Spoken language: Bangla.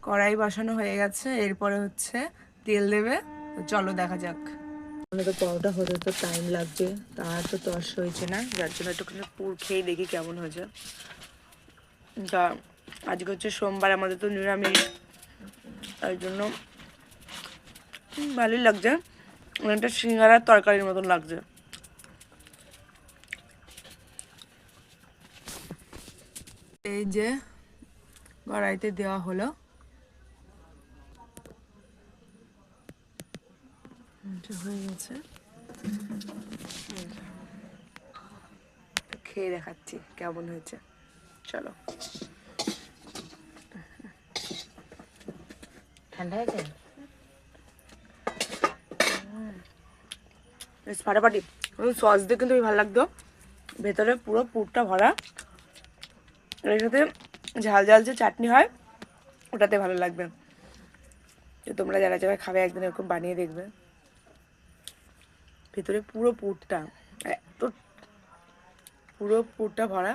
কড়াই বসানো হয়ে গেছে, এরপরে হচ্ছে তেল দেবে। তো চলো দেখা যাক। তো পরোটা হতে তো টাইম লাগবে, তার তো তস হয়েছে না, যার জন্য একটুখানি পুর খেয়ে দেখি কেমন হয়েছে। তা আজকে হচ্ছে সোমবার, আমাদের তো নিরামিষ, তাই জন্য ভালোই লাগছে, অনেকটা সিঙ্গারার তরকারির মতন লাগছে। এই যে কড়াইতে দেওয়া হলো, হয়ে গেছে, খেয়ে দেখাচ্ছি কেমন হয়েছে। চলো। ঠান্ডা হয়েছে? বেশ ফাটাফাটি। সস দিয়ে কিন্তু ভালো লাগতো, ভেতরে পুরো পুরটা ভরা। এর সাথে ঝাল ঝাল যে চাটনি হয় ওটাতে ভালো লাগবে। তো তোমরা যারা যারা খাবে একদিন এরকম বানিয়ে দেখবে। ভেতরে পুরো পুরটা, এত পুরো পুরটা ভরা।